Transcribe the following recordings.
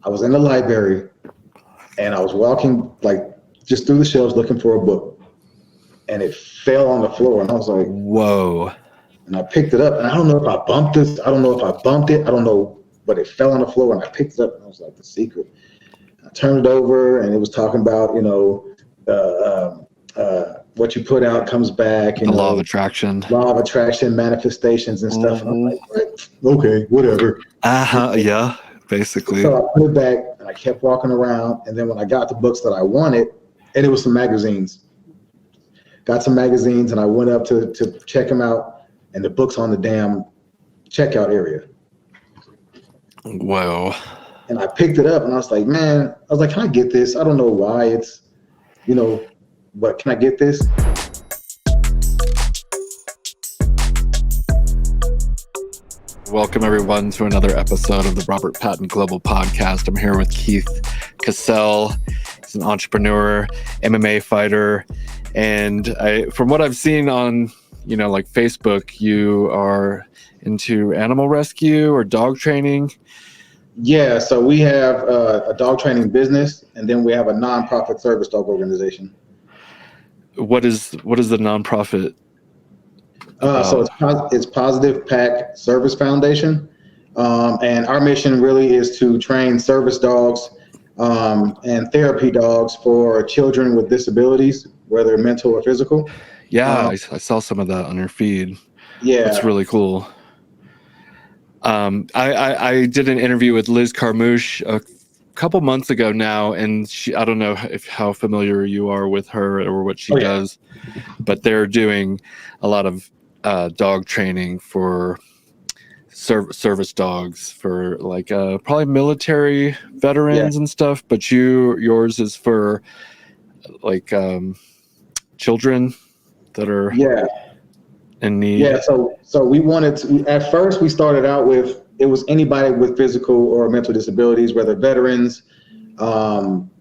I was in the library and I was walking like just through the shelves looking for a book, and it fell on the floor, and I was like, whoa. And I picked it up, and I don't know if I bumped this. I don't know if I bumped it. I don't know, but it fell on the floor, and I picked it up, and I was like, The Secret. I turned it over, and it was talking about, what you put out comes back. The law of attraction. Law of attraction, manifestations and stuff. And I'm like, okay, whatever. Yeah, basically. So I put it back, and I kept walking around, and then when I got the books that I wanted, and it was some magazines. Got some magazines, and I went up to check them out. And the book's on the damn checkout area. Whoa. And I picked it up, and I was like, can I get this? I don't know why it's, but can I get this? Welcome, everyone, to another episode of the Robert Patton Global Podcast. I'm here with Keith Cassell. He's an entrepreneur, MMA fighter, and from what I've seen on like Facebook, you are into animal rescue or dog training. Yeah, so we have a dog training business, and then we have a nonprofit service dog organization. What is the nonprofit? So it's Positive Pack Service Foundation, and our mission really is to train service dogs and therapy dogs for children with disabilities, whether mental or physical. Yeah, I saw some of that on your feed. Yeah. That's really cool. I did an interview with Liz Carmouche a couple months ago now, and I don't know how familiar you are with her or what she does, but they're doing a lot of dog training for service dogs for like probably military veterans and stuff, but yours is for like children that are in need. Yeah, so we wanted to, at first we started out with, it was anybody with physical or mental disabilities, whether veterans,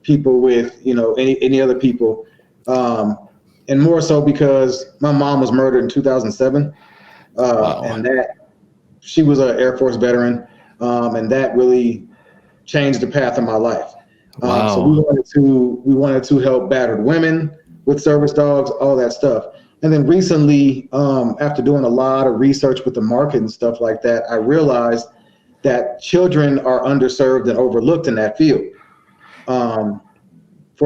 people with, any other people. And more so because my mom was murdered in 2007. And she was an Air Force veteran. And that really changed the path of my life. Wow. So we wanted to help battered women with service dogs, all that stuff. And then recently, after doing a lot of research with the market and stuff like that, I realized that children are underserved and overlooked in that field for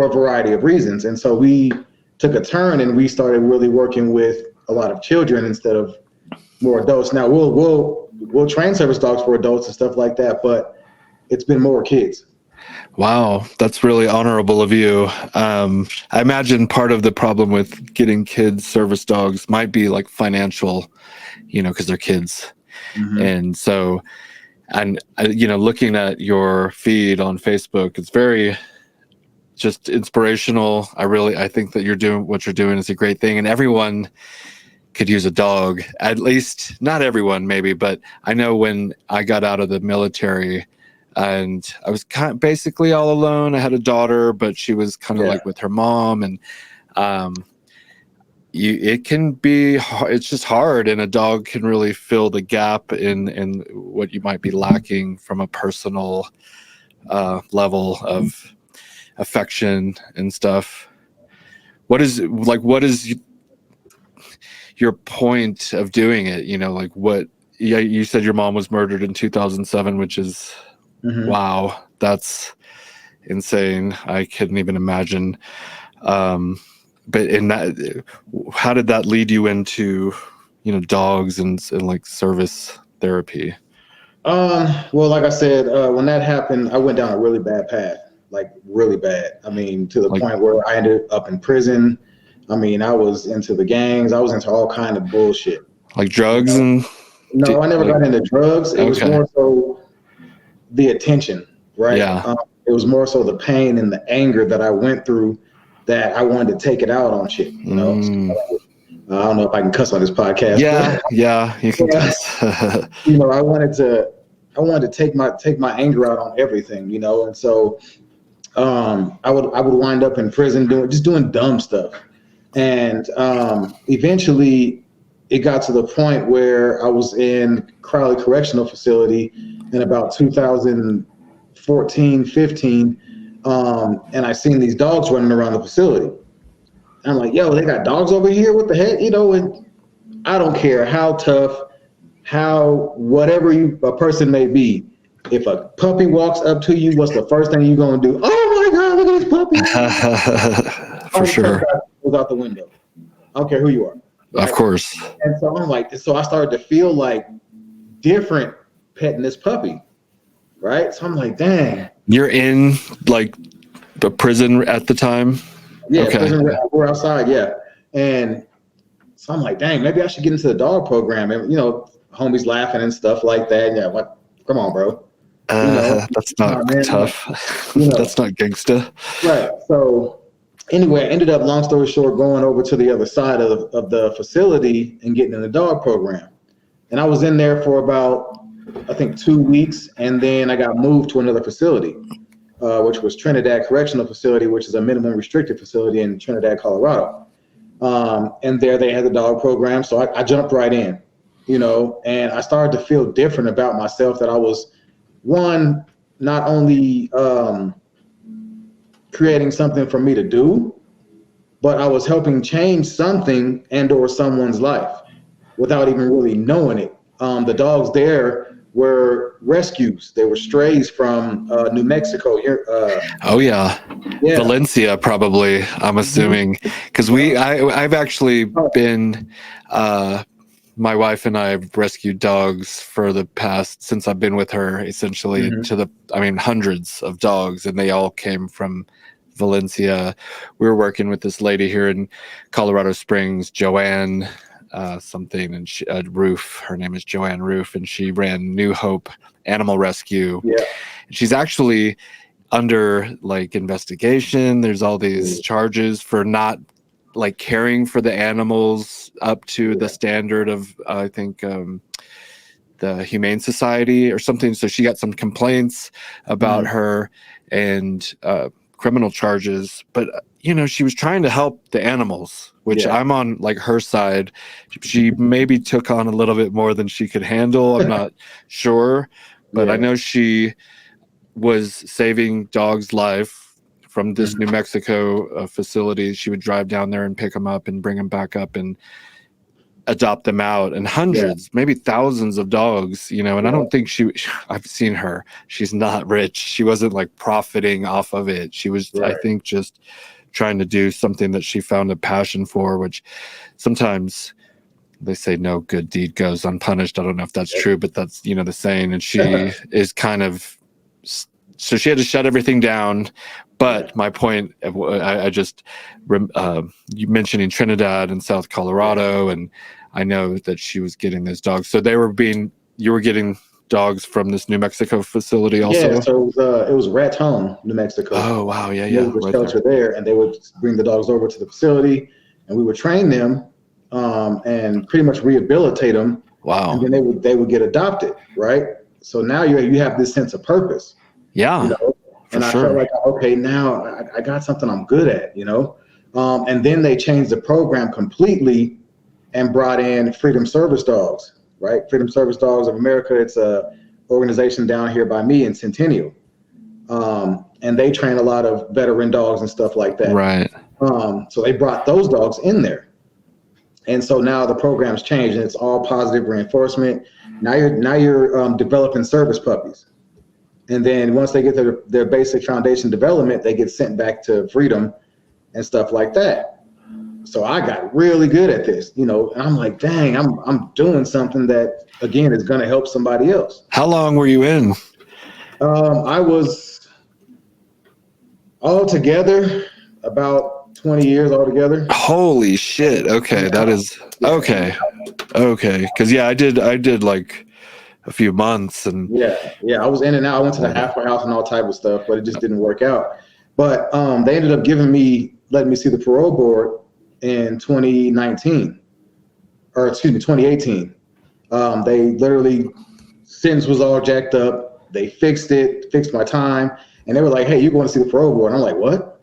a variety of reasons. And so we took a turn and we started really working with a lot of children instead of more adults. Now we'll train service dogs for adults and stuff like that, but it's been more kids. Wow, that's really honorable of you. I imagine part of the problem with getting kids service dogs might be like financial, because they're kids. Mm-hmm. And so, looking at your feed on Facebook, it's very just inspirational. I think that what you're doing is a great thing, and everyone could use a dog. At least not everyone, maybe, but I know when I got out of the military, and I was basically all alone. I had a daughter, but she was kind of like with her mom, and it can be hard. It's just hard, and a dog can really fill the gap in what you might be lacking from a personal level of affection and stuff. What is your point of doing it? You said your mom was murdered in 2007, which is wow, that's insane. I couldn't even imagine. But how did that lead you into, dogs and like service therapy? Well, like I said, when that happened, I went down a really bad path, like really bad. I mean, to the point where I ended up in prison. I mean, I was into the gangs. I was into all kind of bullshit. Like drugs No, I never got into drugs. It was more so the attention, right? Yeah. It was more so the pain and the anger that I went through that I wanted to take it out on shit, So, I don't know if I can cuss on this podcast. Yeah, you can cuss. I wanted to take my anger out on everything, and so I would wind up in prison doing dumb stuff. And eventually it got to the point where I was in Crowley Correctional Facility in about 2004 14, 15, and I seen these dogs running around the facility. And I'm like, yo, they got dogs over here? What the heck? You know, and I don't care how tough, how whatever a person may be. If a puppy walks up to you, what's the first thing you're gonna do? Oh my God, look at this puppy! For sure. Goes out the window. I don't care who you are. Right? Of course. And so I'm like, so I started to feel like different petting this puppy, right? So I'm like, dang. You're in like a prison at the time? Yeah, okay. Prison, we're outside, yeah. And so I'm like, dang, maybe I should get into the dog program. And, you know, homies laughing and stuff like that. Yeah, what? Come on, bro. You know, that's not tough. You know. That's not gangsta. Right. So anyway, I ended up, long story short, going over to the other side of the facility and getting in the dog program. And I was in there for about, I think, 2 weeks. And then I got moved to another facility, which was Trinidad Correctional Facility, which is a minimum restricted facility in Trinidad, Colorado. And there they had the dog program. So I jumped right in, you know, and I started to feel different about myself, that I was, one, not only creating something for me to do, but I was helping change something and or someone's life without even really knowing it. The dogs there were rescues. They were strays from New Mexico. Oh yeah. Valencia, probably, I'm assuming, because I've actually been, my wife and I have rescued dogs for the past, since I've been with her, essentially, hundreds of dogs, and they all came from Valencia. We were working with this lady here in Colorado Springs, Joanne something, and Roof. Her name is Joanne Roof, and she ran New Hope Animal Rescue. Yeah. She's actually under like investigation. There's all these charges for not like caring for the animals up to the standard of I think the Humane Society or something. So she got some complaints about her and criminal charges, but you know, she was trying to help the animals, which I'm on like her side. She maybe took on a little bit more than she could handle. I'm not sure, but I know she was saving dogs' life from this New Mexico facility. She would drive down there and pick them up and bring them back up and adopt them out, and hundreds, maybe thousands of dogs, you know, and I don't think I've seen her. She's not rich. She wasn't like profiting off of it. She was, I think, just trying to do something that she found a passion for, which sometimes they say no good deed goes unpunished. I don't know if that's true, but that's, you know, the saying. And she is kind of, so she had to shut everything down. But my point, I just, you mentioning Trinidad and South Colorado, and I know that she was getting those dogs. So you were getting dogs from this New Mexico facility also? Yeah, so it was Raton, New Mexico. Oh, wow, yeah. There was a shelter there, and they would bring the dogs over to the facility, and we would train them and pretty much rehabilitate them. Wow. And then they would get adopted, right? So now you have this sense of purpose. Yeah. You know? And I felt like, okay, now I got something I'm good at, you know? And then they changed the program completely and brought in Freedom Service Dogs, right? Freedom Service Dogs of America. It's a organization down here by me in Centennial. And they train a lot of veteran dogs and stuff like that. Right. So they brought those dogs in there. And so now the program's changed, and it's all positive reinforcement. Now you're developing service puppies. And then once they get their basic foundation development, they get sent back to Freedom and stuff like that. So I got really good at this, you know, and I'm like, dang, I'm doing something that, again, is going to help somebody else. How long were you in? I was altogether about 20 years altogether. Holy shit. Okay. That is okay. Okay. Cause I did like a few months and I was in and out. I went to the halfway house and all type of stuff, but it just didn't work out. But they ended up letting me see the parole board in 2018. They literally, sentence was all jacked up. They fixed my time, and they were like, hey, you're going to see the parole board. And I'm like, what?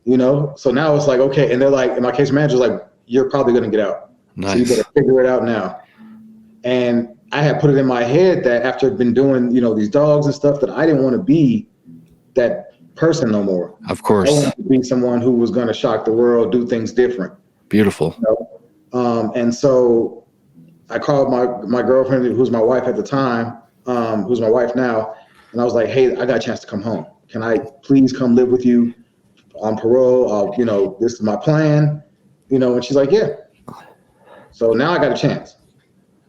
You know? So now it's like, okay. And they're like, and my case manager's like, you're probably going to get out. Nice. So you better figure it out now. And I had put it in my head that after I've been doing, these dogs and stuff, that I didn't want to be that person no more. Of course. I wanted to be someone who was going to shock the world, do things different. Beautiful. And so I called my girlfriend, who's my wife at the time, who's my wife now. And I was like, hey, I got a chance to come home. Can I please come live with you on parole? This is my plan, and she's like, yeah. So now I got a chance.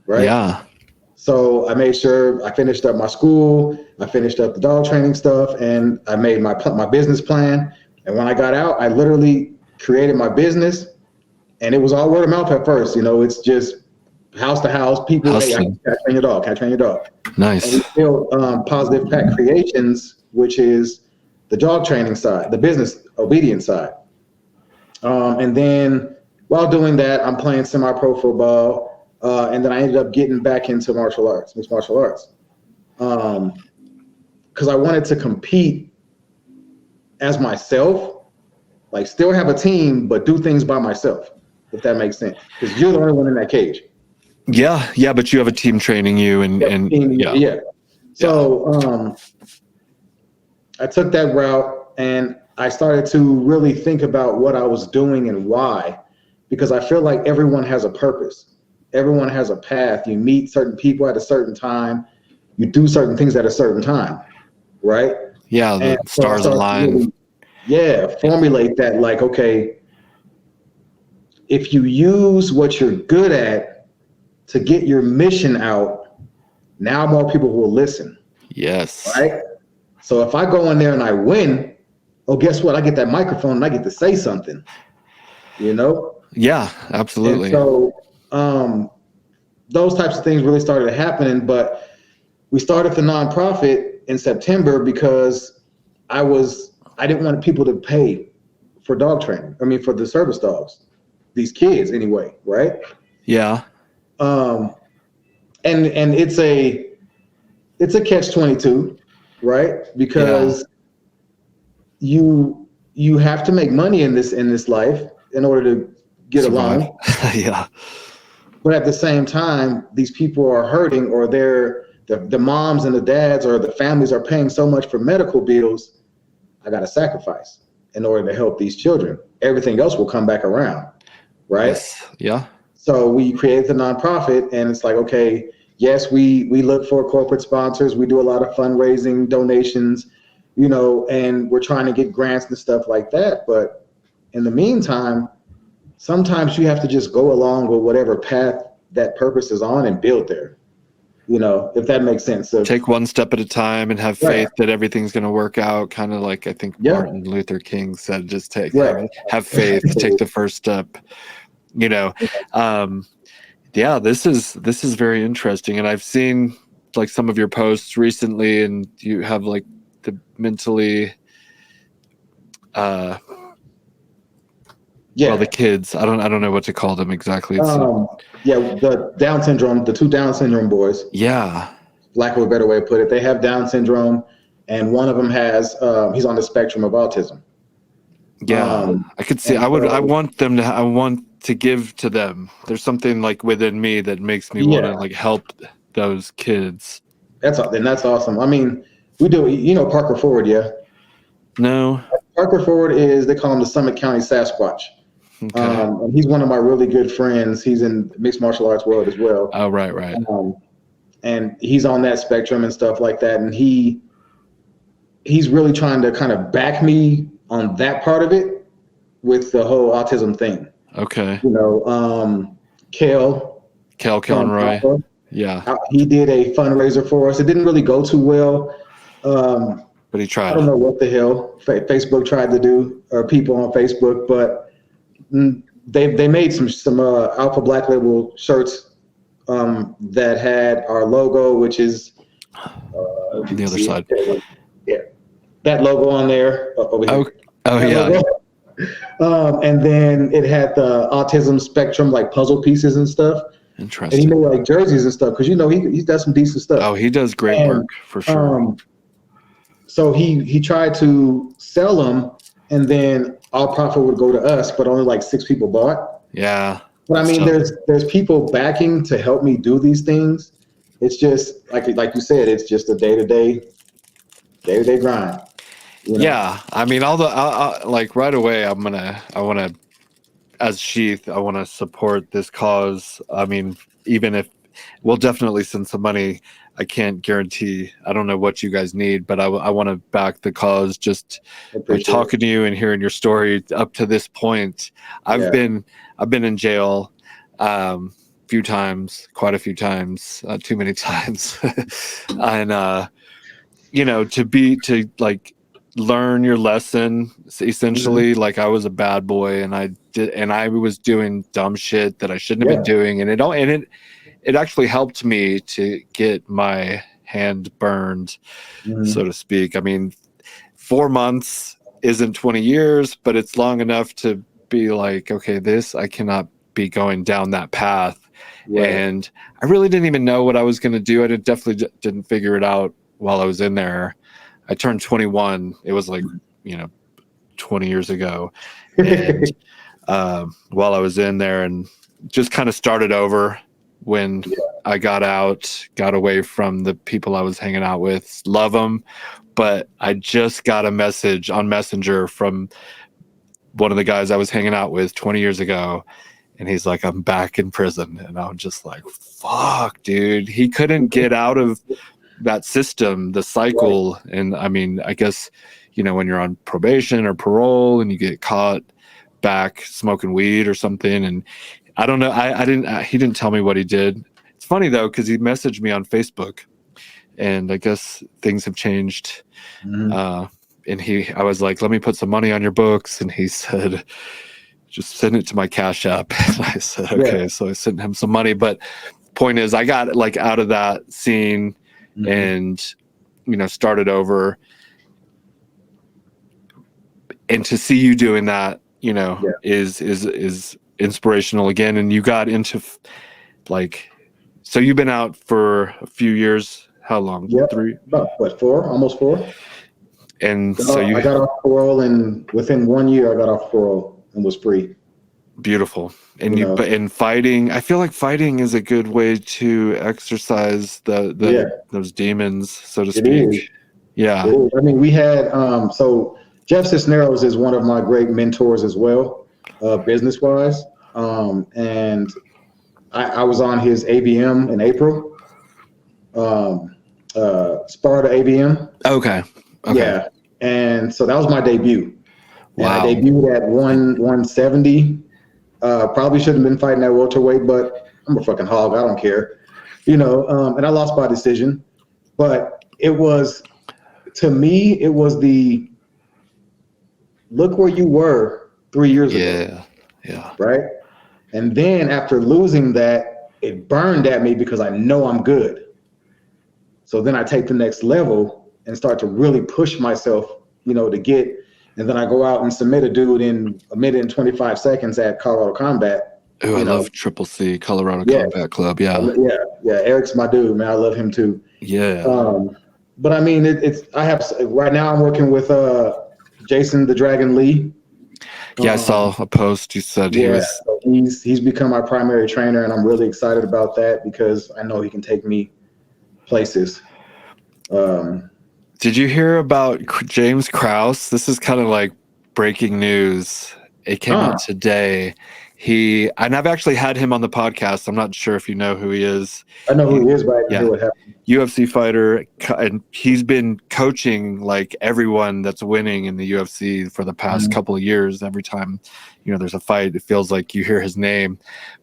Right. Yeah. So I made sure I finished up my school. I finished up the dog training stuff, and I made my business plan. And when I got out, I literally created my business, and it was all word of mouth at first. It's just house to house. People, Hustling. hey, can I train your dog? Can I train your dog? Nice. And we built Positive Pack Creations, which is the dog training side, the business obedience side. And then while doing that, I'm playing semi-pro football. And then I ended up getting back into mixed martial arts. Because I wanted to compete as myself, like still have a team, but do things by myself, if that makes sense. Because you're the only one in that cage. Yeah, but you have a team training you Yeah. So I took that route, and I started to really think about what I was doing and why, because I feel like everyone has a purpose. Everyone has a path. You meet certain people at a certain time. You do certain things at a certain time, right? Yeah, the stars align. Formulate that, like, okay, if you use what you're good at to get your mission out, now more people will listen. Yes. Right? So if I go in there and I win, guess what? I get that microphone and I get to say something, Yeah, absolutely. And so those types of things really started happening, but we started the nonprofit in September because I didn't want people to pay for dog training. I mean, for the service dogs, these kids anyway, right? Yeah. And it's a catch-22, right? Because you have to make money in this life in order to get along. Yeah. But at the same time, these people are hurting, or the moms and the dads or the families are paying so much for medical bills. I got to sacrifice in order to help these children. Everything else will come back around, right? Yes. Yeah. So we created the nonprofit, and it's like, okay, yes, we look for corporate sponsors. We do a lot of fundraising, donations, and we're trying to get grants and stuff like that. But in the meantime, sometimes you have to just go along with whatever path that purpose is on and build there, if that makes sense. So take one step at a time and have faith that everything's going to work out. Kind of like I think Martin Luther King said, just have faith, take the first step, this is very interesting. And I've seen like some of your posts recently, and you have like the mentally, the kids. I don't know what to call them exactly. The Down syndrome, the two Down syndrome boys. Yeah. Lack of a better way to put it. They have Down syndrome, and one of them has, he's on the spectrum of autism. Yeah. I could see, I want to give to them. There's something like within me that makes me want to like help those kids. That's awesome. I mean, we do, Parker Ford, yeah? No. Parker Ford they call him the Summit County Sasquatch. Okay. And he's one of my really good friends. He's in the mixed martial arts world as well. Oh, right. And he's on that spectrum and stuff like that. And he's really trying to kind of back me on that part of it with the whole autism thing. Okay. Cale Conroy. Yeah. He did a fundraiser for us. It didn't really go too well. But he tried. I don't know what the hell Facebook tried to do, or people on Facebook, but they made some Alpha Black Label shirts that had our logo, which is on the other side. Yeah, that logo on there over here. Oh yeah. And then it had the autism spectrum, like puzzle pieces and stuff. Interesting. And he made like jerseys and stuff, because he does some decent stuff. Oh, he does great work for sure. So he tried to sell them, and then all profit would go to us, but only like 6 people bought. Yeah. But I mean, there's people backing to help me do these things it's just like you said, it's just a day-to-day grind. You know? Yeah, I mean, like right away, I want to, as SHEATH, I want to support this cause. I mean, even if we'll definitely send some money, I can't guarantee. I don't know what you guys need, but I want to back the cause. Just by talking to you and hearing your story up to this point, I've been in jail quite a few times, too many times, and to like learn your lesson essentially. Like I was a bad boy and I was doing dumb shit that I shouldn't have been doing, and it actually helped me to get my hand burned, so to speak. I mean, 4 months isn't 20 years, but it's long enough to be like, okay, I cannot be going down that path. And I really didn't even know what I was going to do. I definitely didn't figure it out while I was in there. I turned 21. It was like, 20 years ago. And while I was in there, and just kind of started over when I got away from the people I was hanging out with. Love them. But I just got a message on Messenger from one of the guys I was hanging out with 20 years ago. And he's like, I'm back in prison. And I'm just like, fuck, dude. He couldn't get out of that system, the cycle. And I mean, I guess, when you're on probation or parole and you get caught back smoking weed or something. And I don't know. He didn't tell me what he did. It's funny though, because he messaged me on Facebook, and I guess things have changed. And I was like, let me put some money on your books. And he said, just send it to my Cash App. And I said, okay. So I sent him some money. But point is, I got like out of that scene and, started over. And to see you doing that, is inspirational again. And you got into so you've been out for a few years. How long? 3? About 4, almost 4. And I got off parole, and within 1 year I got off parole and was free. Beautiful. And but in fighting, I feel like fighting is a good way to exercise those demons, so to speak. Yeah. I mean, we had so Jeff Cisneros is one of my great mentors as well, business wise. And I was on his ABM in April. Sparta ABM. Okay. Yeah. And so that was my debut. Wow. And I debuted at 170. Probably shouldn't have been fighting at welterweight, but I'm a fucking hog. I don't care. And I lost by decision. But to me, it was the look where you were 3 years ago. Yeah. Right. And then after losing that, it burned at me because I know I'm good. So then I take the next level and start to really push myself, to get, and then I go out and submit a dude in a minute and 25 seconds at Colorado Combat. Oh, I love Triple C, Colorado Combat Club. Yeah. Yeah. Eric's my dude, man. I love him too. Yeah. But I mean, right now I'm working with Jason the Dragon Lee. Yeah, I saw a post. You said he was. So he's become my primary trainer, and I'm really excited about that because I know he can take me places. Did you hear about James Krause? This is kind of like breaking news. It came out today. And I've actually had him on the podcast. I'm not sure if you know who he is. I know who he is, but I didn't know what happened. UFC fighter, and he's been coaching like everyone that's winning in the UFC for the past couple of years. Every time, there's a fight, it feels like you hear his name.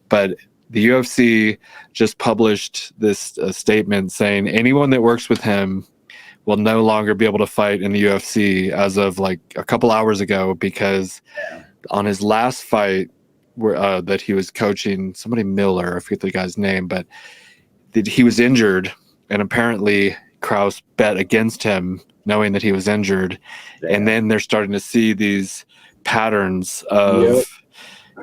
But the UFC just published this statement saying anyone that works with him will no longer be able to fight in the UFC as of like a couple hours ago, because on his last fight that he was coaching, somebody Miller, I forget the guy's name, but he was injured, and apparently Krause bet against him knowing that he was injured. And then they're starting to see these patterns of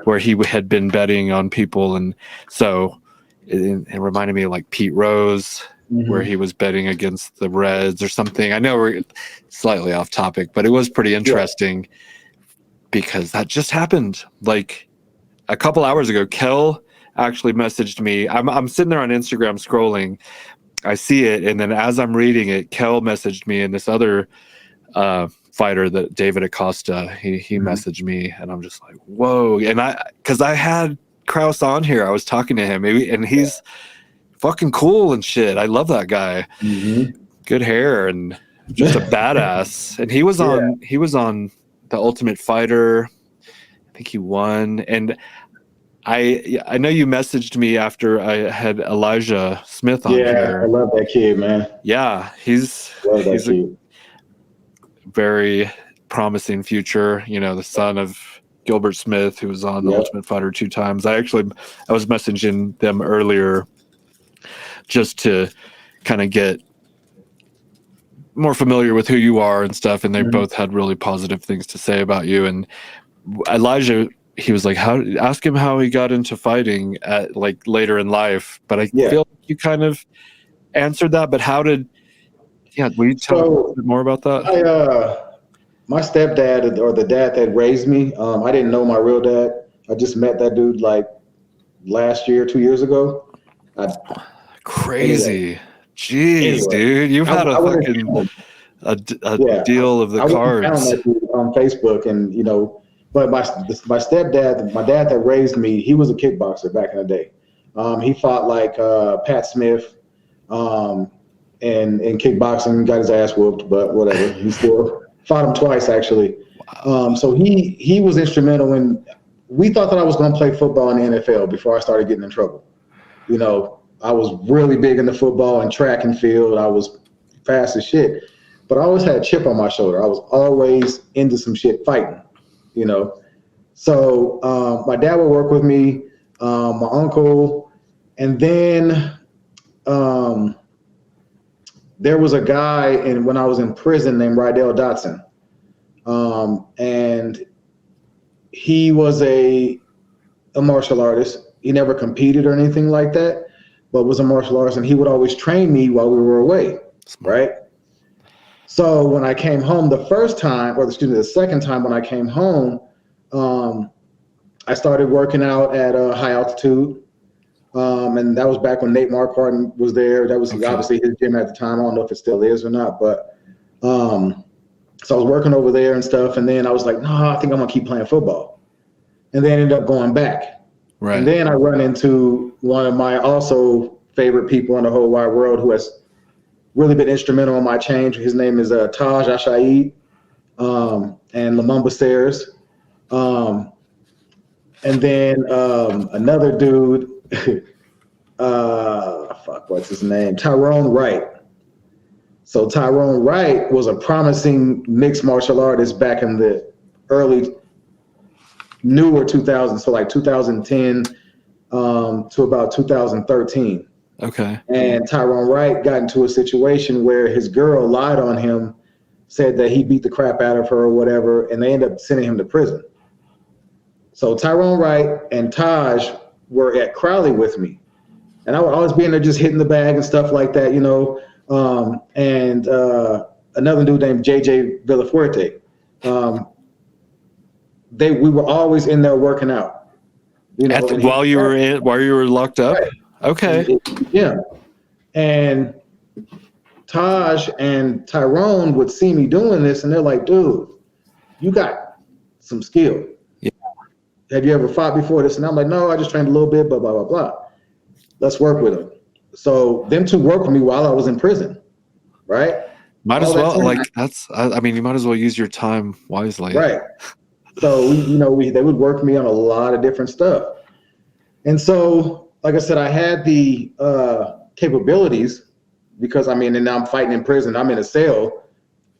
where he had been betting on people. And so it reminded me of like Pete Rose, where he was betting against the Reds or something. I know we're slightly off topic, but it was pretty interesting because that just happened like a couple hours ago. Kel actually messaged me. I'm sitting there on Instagram scrolling, I see it, and then as I'm reading it, Kel messaged me, and this other fighter, that David Acosta, he messaged me, and I'm just like, whoa. And because I had Kraus on here, I was talking to him, and he's fucking cool and shit. I love that guy. Good hair and just a badass. And he was on The Ultimate Fighter. I think he won. And I know you messaged me after I had Elijah Smith on here. I love that kid, man. Yeah, he's a very promising future. You know, the son of Gilbert Smith, who was on The Ultimate Fighter 2 times. I was messaging them earlier just to kind of get more familiar with who you are and stuff, and they both had really positive things to say about you. And Elijah, he was like, ask him how he got into fighting at like later in life. But I feel like you kind of answered that. But will you tell a little bit more about that? My stepdad, or the dad that raised me, I didn't know my real dad. I just met that dude like last year, 2 years ago. Crazy. Anyway. Jeez, dude, you've had a deal of the cards. I found that dude on Facebook, and but my stepdad, my dad that raised me, he was a kickboxer back in the day. He fought like Pat Smith, and in kickboxing, got his ass whooped, but whatever. He still fought him twice, actually. Wow. So he was instrumental in. We thought that I was going to play football in the NFL before I started getting in trouble. I was really big into football and track and field. I was fast as shit, but I always had a chip on my shoulder. I was always into some shit fighting, So my dad would work with me, my uncle, and then there was a guy when I was in prison named Rydell Dotson, and he was a martial artist. He never competed or anything like that, but was a martial artist, and he would always train me while we were away, right? So when I came home the second time when I came home, I started working out at High Altitude, and that was back when Nate Marquardt was there. That was obviously his gym at the time. I don't know if it still is or not, but so I was working over there and stuff, and then I was like, no, I think I'm gonna keep playing football, and then ended up going back. Right. And then I run into one of my also favorite people in the whole wide world who has really been instrumental in my change. His name is Taj Ashaid, and Lumumba Sayers. And then another dude, what's his name? Tyrone Wright. So Tyrone Wright was a promising mixed martial artist back in the newer 2000s, so like 2010 to about 2013. Okay. And Tyrone Wright got into a situation where his girl lied on him, said that he beat the crap out of her or whatever, and they ended up sending him to prison. So Tyrone Wright and Taj were at Crowley with me, and I would always be in there just hitting the bag and stuff like that, and another dude named JJ Villafuerte. We were always in there working out. While you were locked up? Right. Okay. Yeah. And Taj and Tyrone would see me doing this, and they're like, dude, you got some skill. Yeah. Have you ever fought before this? And I'm like, no, I just trained a little bit, blah, blah, blah, blah. Let's work with them. So them two worked with me while I was in prison, right? Might as well, you might as well use your time wisely. Right. So, they would work me on a lot of different stuff. And so, like I said, I had the capabilities because, and now I'm fighting in prison. I'm in a cell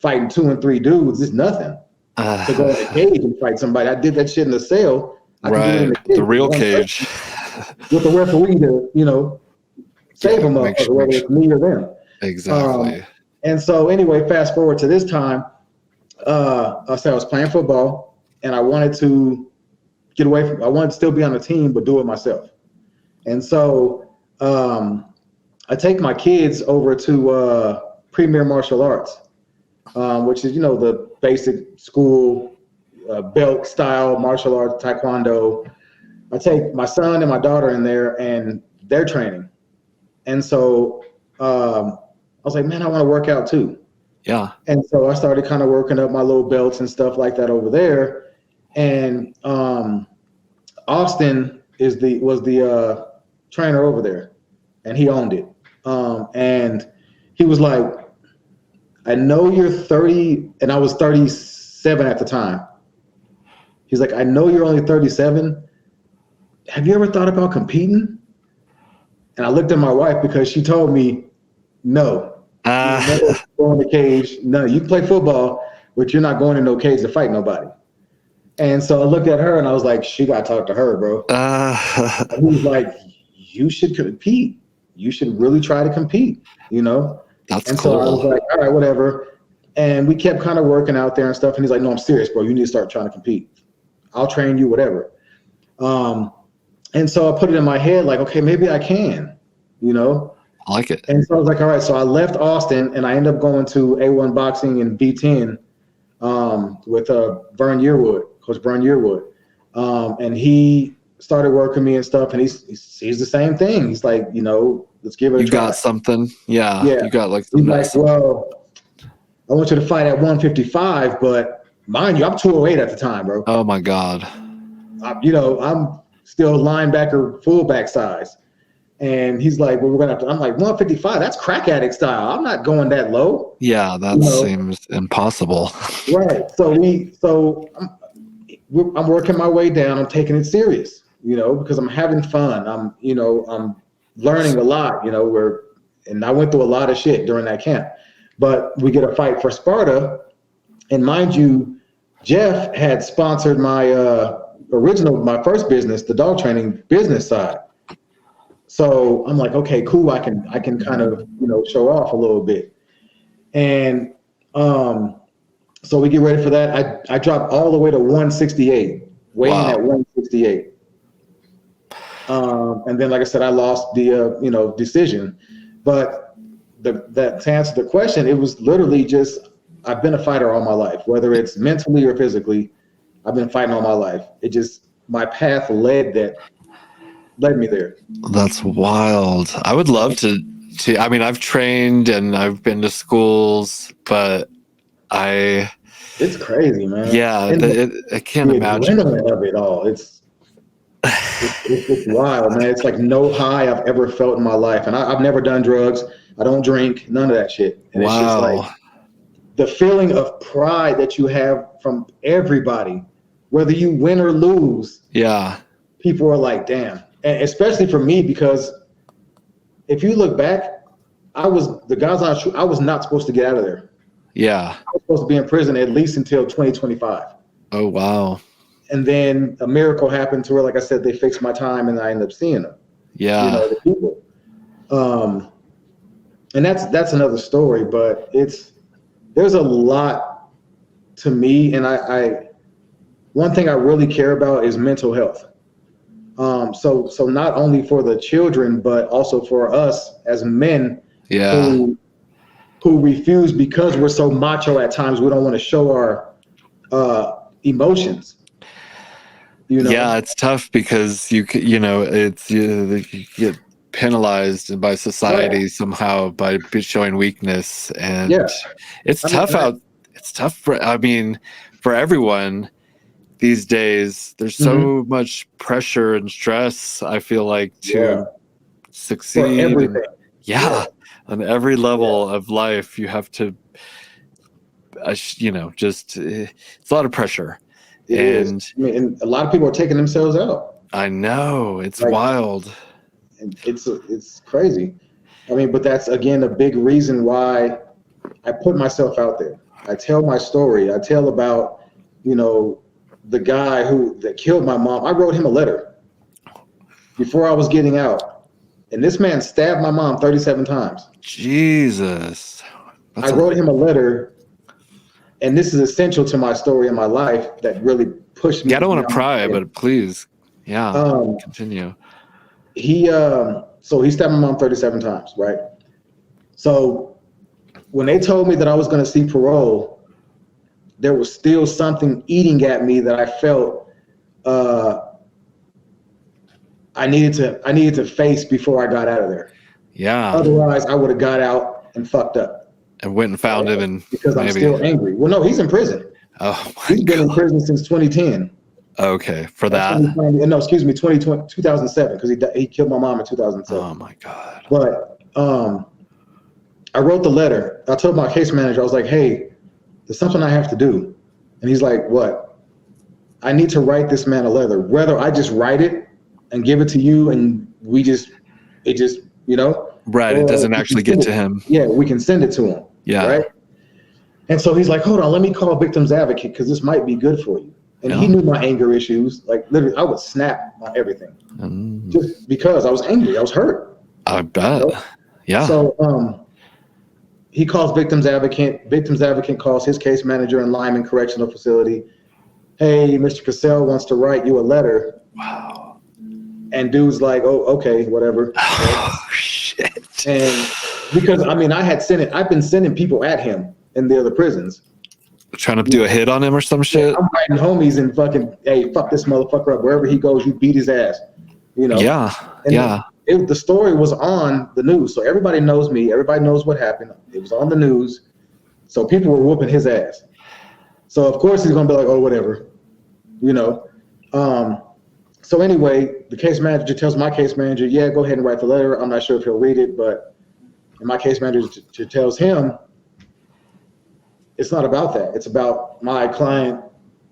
fighting 2 and 3 dudes. It's nothing to go in a cage and fight somebody. I did that shit in the cell. Right, the real cage. With the referee to, save them up, whether it's me or them. Exactly. And so, anyway, fast forward to this time, I was playing football. And I wanted to get away I wanted to still be on the team, but do it myself. And so I take my kids over to Premier Martial Arts, which is, the basic school belt style martial arts, taekwondo. I take my son and my daughter in there, and they're training. And so I was like, man, I want to work out too. Yeah. And so I started kind of working up my little belts and stuff like that over there. And Austin was the trainer over there, and he owned it. And he was like, I know you're 30, and I was 37 at the time. He's like, I know you're only 37. Have you ever thought about competing? And I looked at my wife because she told me, no. You never go in the cage. No, you can play football, but you're not going in no cage to fight nobody. And so I looked at her and I was like, she got to talk to her, bro. And he was like, you should compete. You should really try to compete, you know? That's and cool. So I was like, all right, whatever. And we kept kind of working out there and stuff. And he's like, no, I'm serious, bro. You need to start trying to compete. I'll train you, whatever. And so I put it in my head, like, okay, maybe I can, you know? I like it. And so I was like, all right. So I left Austin and I ended up going to A1 Boxing in B10 with Vern Yearwood, Coach Vern Yearwood. And he started working me and stuff. And he sees the same thing. He's like, you know, let's give it a try. You got something? Yeah. You got like some. He's like, well, I want you to fight at 155, but mind you, I'm 208 at the time, bro. Oh my God. I'm still linebacker, fullback size. And he's like, well, we're going to have to, I'm like, 155, that's crack addict style. I'm not going that low. Yeah, that seems impossible. Right. So I'm working my way down. I'm taking it serious, you know, because I'm having fun. I'm learning a lot, you know, and I went through a lot of shit during that camp. But we get a fight for Sparta. And mind you, Jeff had sponsored my my first business, the dog training business side. So I'm like, okay, cool. I can kind of, you know, show off a little bit. And so we get ready for that. I dropped all the way to 168, weighing at 168. And then, like I said, I lost the decision. But to answer the question, it was literally just, I've been a fighter all my life, whether it's mentally or physically. I've been fighting all my life. It just, my path led me there. That's wild. I would love to I mean, I've trained and I've been to schools, but it's crazy, man. Yeah, I can't imagine. The adrenaline of it all. It's wild, man. It's like no high I've ever felt in my life. And I've never done drugs. I don't drink, none of that shit. And It's just like the feeling of pride that you have from everybody, whether you win or lose. Yeah. People are like, damn. And especially for me, because if you look back, I was not supposed to get out of there. Yeah. I was supposed to be in prison at least until 2025. Oh, wow. And then a miracle happened to where, like I said, they fixed my time and I ended up seeing them. Yeah. You know, the people. And that's another story, but there's a lot to me. And one thing I really care about is mental health. So not only for the children, but also for us as men who refuse, because we're so macho at times, we don't want to show our emotions. You know? Yeah, it's tough because you get penalized by society somehow by showing weakness, and it's tough it's tough for everyone. These days, there's so much pressure and stress, I feel like, to succeed. On every level of life, you have to, it's a lot of pressure. And a lot of people are taking themselves out. I know, it's wild. It's crazy. But that's, again, a big reason why I put myself out there. I tell my story. I tell about, the guy that killed my mom. I wrote him a letter before I was getting out. And this man stabbed my mom 37 times. Jesus. I wrote him a letter, and this is essential to my story in my life that really pushed me. Yeah, I don't want to pry, but please. Yeah, continue. So he stabbed my mom 37 times, right? So when they told me that I was going to see parole, there was still something eating at me that I felt I needed to face before I got out of there. Yeah. Otherwise, I would have got out and fucked up. And went and found him, and because I'm still angry. Well, no, he's in prison. Oh my He's been in prison since 2010. Okay, for That's that. no, excuse me, 2007, because he killed my mom in 2007. Oh my God. But I wrote the letter. I told my case manager, I was like, hey, there's something I have to do. And he's like, what? I need to write this man a letter. Whether I just write it and give it to you and it just, Right, it doesn't actually get to him. Yeah, we can send it to him. Yeah. Right? And so he's like, hold on, let me call Victims Advocate because this might be good for you. And he knew my anger issues. Like, literally, I would snap on everything just because I was angry. I was hurt. I bet. Yeah. So he calls Victims Advocate. Victims Advocate calls his case manager in Lyman Correctional Facility. Hey, Mr. Cassell wants to write you a letter. Wow. And dude's like, oh, okay, whatever. Oh, shit. And because, I mean, I've been sending people at him in the other prisons. Trying to do a hit on him or some shit? I'm writing homies and fucking, hey, fuck this motherfucker up. Wherever he goes, you beat his ass. Yeah. And yeah. The story was on the news. So everybody knows me. Everybody knows what happened. It was on the news. So people were whooping his ass. So of course he's going to be like, oh, whatever. So anyway, the case manager tells my case manager, yeah, go ahead and write the letter. I'm not sure if he'll read it, but my case manager tells him, it's not about that. It's about my client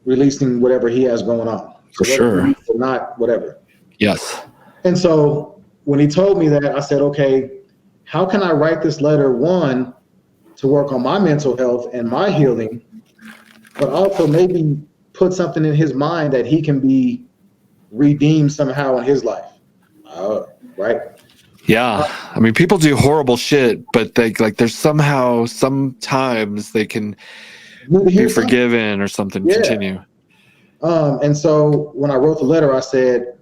releasing whatever he has going on. For sure. Or not, whatever. Yes. And so when he told me that, I said, okay, how can I write this letter, one, to work on my mental health and my healing, but also maybe put something in his mind that he can be redeemed somehow in his life. Right? Yeah. I mean, people do horrible shit, but there's sometimes they can be forgiven or something. Yeah. Continue. And so when I wrote the letter, I said,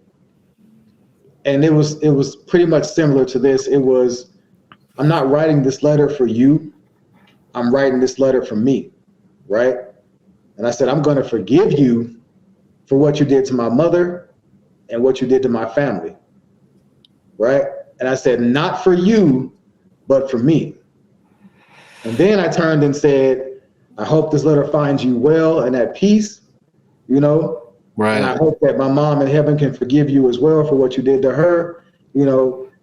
and it was pretty much similar to this. It was, I'm not writing this letter for you. I'm writing this letter for me. Right? And I said, I'm going to forgive you for what you did to my mother and what you did to my family. Right? And I said, not for you, but for me. And then I turned and said, I hope this letter finds you well and at peace, Right. And I hope that my mom in heaven can forgive you as well for what you did to her,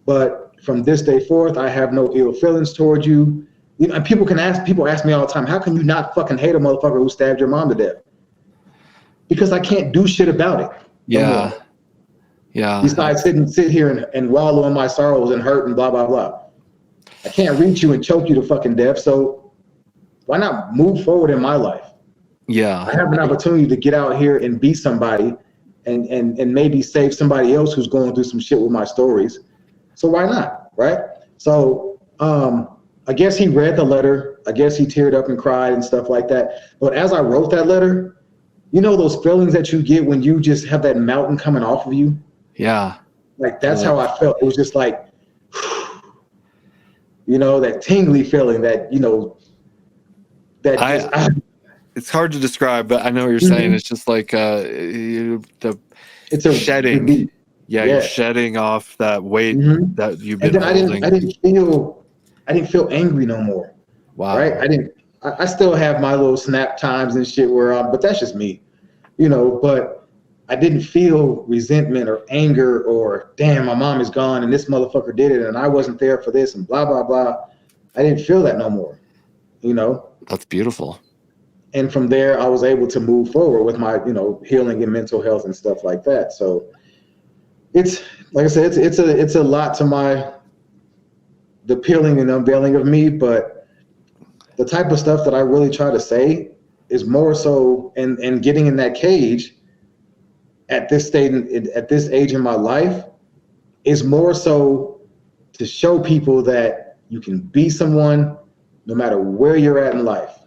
but from this day forth, I have no ill feelings toward you. And people ask me all the time, how can you not fucking hate a motherfucker who stabbed your mom to death? Because I can't do shit about it. Yeah. Yeah. Besides sit here and wallow in my sorrows and hurt and blah, blah, blah. I can't reach you and choke you to fucking death. So why not move forward in my life? Yeah. I have an opportunity to get out here and be somebody and maybe save somebody else who's going through some shit with my stories. So why not? Right? So I guess he read the letter. I guess he teared up and cried and stuff like that. But as I wrote that letter, those feelings that you get when you just have that mountain coming off of you. Yeah. Like that's how I felt. It was just like, that tingly feeling that, it's hard to describe, but I know what you're saying. It's just like it's a shedding. You're shedding off that weight that you've been holding. I didn't feel angry no more. Wow. Right? I still have my little snap times and shit but that's just me, but I didn't feel resentment or anger or damn, my mom is gone and this motherfucker did it and I wasn't there for this and blah, blah, blah. I didn't feel that no more, That's beautiful. And from there, I was able to move forward with my, healing and mental health and stuff like that. So it's, like I said, it's a lot to the peeling and unveiling of me, but the type of stuff that I really try to say is more so, and getting in that cage at this stage, at this age in my life, is more so to show people that you can be someone no matter where you're at in life.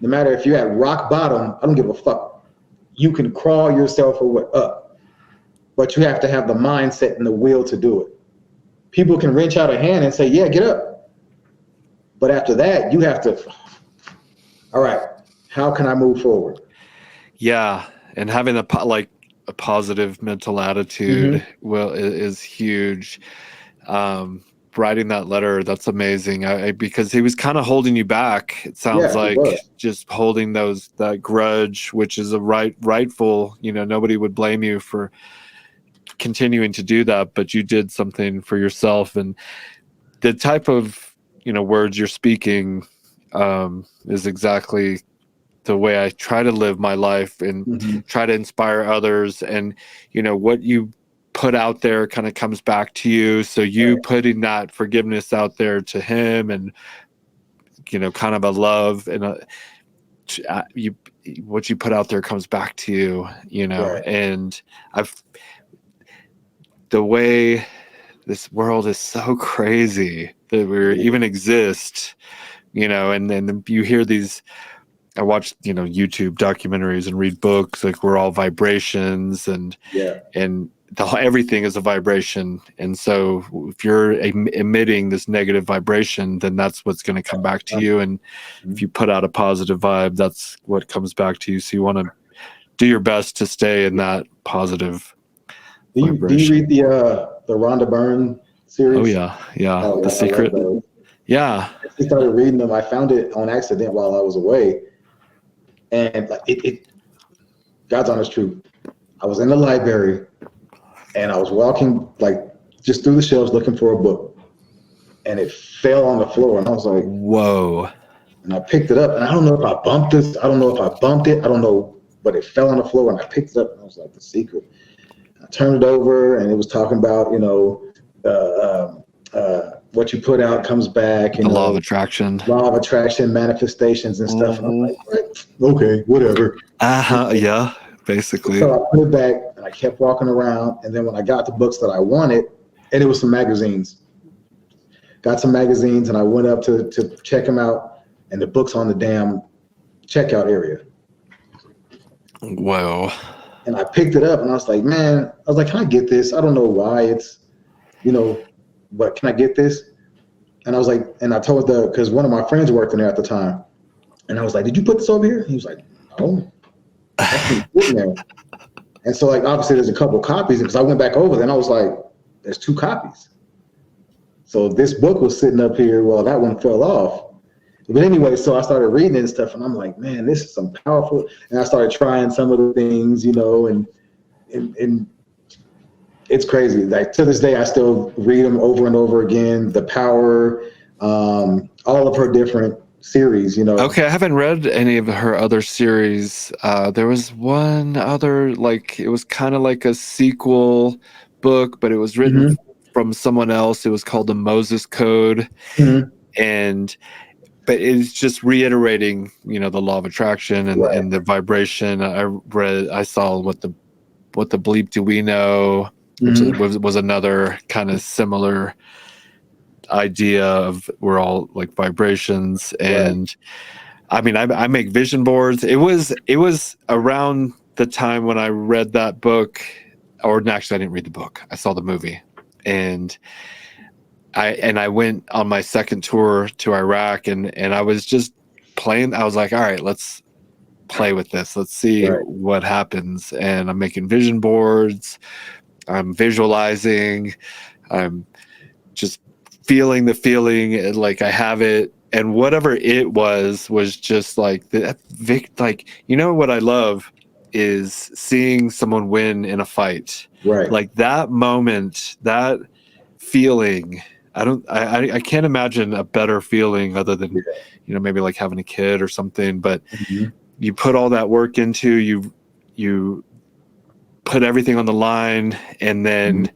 No matter if you're at rock bottom, I don't give a fuck. You can crawl yourself up, but you have to have the mindset and the will to do it. People can wrench out a hand and say, yeah, get up. But after that, you have to, all right, how can I move forward? Yeah. And having a positive mental attitude is huge. writing that letter. That's amazing. Because he was kind of holding you back. It sounds Yeah, it like was. just holding that grudge, which is a rightful, nobody would blame you for continuing to do that, but you did something for yourself. And the type of, words you're speaking, is exactly the way I try to live my life and try to inspire others. And, what you put out there kind of comes back to you. So you putting that forgiveness out there to him and, kind of a love and what you put out there comes back to you, Right. and the way this world is so crazy that we even exist, and then you hear these, I watch, YouTube documentaries and read books, like we're all vibrations and everything is a vibration. And so if you're emitting this negative vibration, then that's what's going to come back to you. And if you put out a positive vibe, that's what comes back to you. So you want to do your best to stay in that positive vibration. Do you read the Rhonda Byrne series? Oh yeah. Oh, The Secret. Yeah. I just started reading them. I found it on accident while I was away. And God's honest truth, I was in the library and I was walking just through the shelves looking for a book, and it fell on the floor, and I was like, whoa. And I picked it up, and I don't know if I bumped this. I don't know if I bumped it. I don't know, but it fell on the floor, and I picked it up, and I was like, The Secret. I turned it over, and it was talking about, what you put out comes back. The law of attraction. Law of attraction, manifestations and stuff. And I'm like, okay, whatever. Yeah, basically. So I put it back, and I kept walking around. And then when I got the books that I wanted, and it was some magazines. Got some magazines, and I went up to check them out, and the book's on the damn checkout area. Whoa. And I picked it up, and I was like, can I get this? I don't know why it's, but can I get this? And I was like, and I told because one of my friends worked in there at the time. And I was like, did you put this over here? He was like, no. That's sitting there. And so obviously there's a couple copies, because I went back over there and I was like, there's 2 copies. So this book was sitting up here. Well, that one fell off. But anyway, so I started reading it and stuff, and I'm like, man, this is some powerful. And I started trying some of the things, and it's crazy. To this day, I still read them over and over again. The Power, all of her different series, Okay, I haven't read any of her other series. There was one other, it was kind of like a sequel book, but it was written from someone else. It was called The Moses Code. But it's just reiterating, the law of attraction and the vibration. I saw what the bleep do we know, which was another kind of similar idea of we're all like vibrations. And I mean, I make vision boards. It was around the time when I read that book, or actually I didn't read the book. I saw the movie, and I went on my second tour to Iraq, and I was just playing. I was like, all right, let's play with this. Let's see what happens. And I'm making vision boards. I'm visualizing. I'm just feeling the feeling, like I have it. And whatever it was just like what I love is seeing someone win in a fight. Right. Like that moment, that feeling. I can't imagine a better feeling other than, maybe like having a kid or something, but you put all that work into, you put everything on the line, and then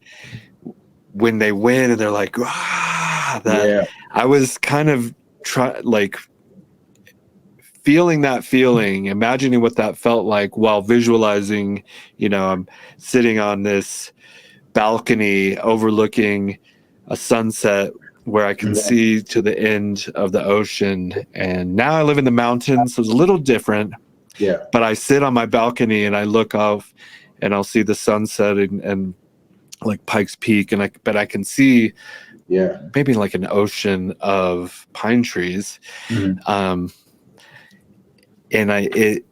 when they win and they're like, I was kind of feeling that feeling, imagining what that felt like while visualizing, I'm sitting on this balcony overlooking a sunset where I can see to the end of the ocean. And now I live in the mountains, so it's a little different. Yeah. But I sit on my balcony and I look off and I'll see the sunset and like Pikes Peak, but I can see maybe like an ocean of pine trees. And it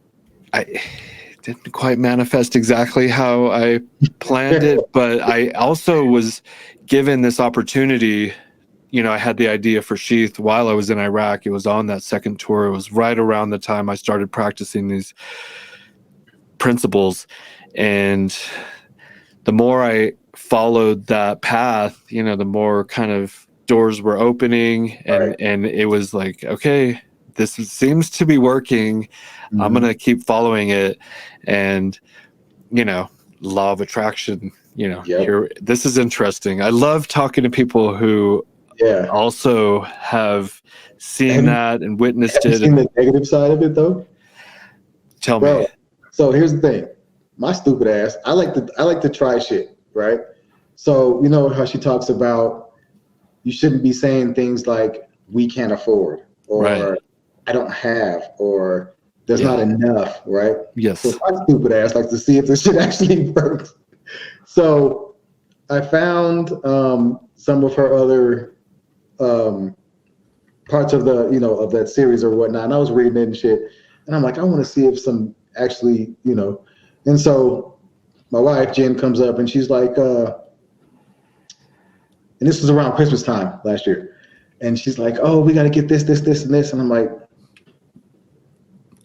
didn't quite manifest exactly how I planned it, but I also was given this opportunity I had the idea for Sheath while I was in Iraq. It was on that second tour. It was right around the time I started practicing these principles. And the more I followed that path, the more kind of doors were opening, and it was like, okay, this seems to be working. I'm going to keep following it. And, law of attraction, here, this is interesting. I love talking to people who also have seen that and witnessed it. Have you seen the negative side of it though? Tell me. So here's the thing. My stupid ass, I like to try shit, right? So you know how she talks about you shouldn't be saying things like we can't afford, or I don't have, or there's not enough, right? Yes. So my stupid ass likes to see if this shit actually works. So I found some of her other parts of the of that series or whatnot, and I was reading it and shit, and I'm like, I want to see if some actually and so my wife Jen comes up and she's like, and this was around Christmas time last year, and she's like, oh, we got to get this, and this, and I'm like,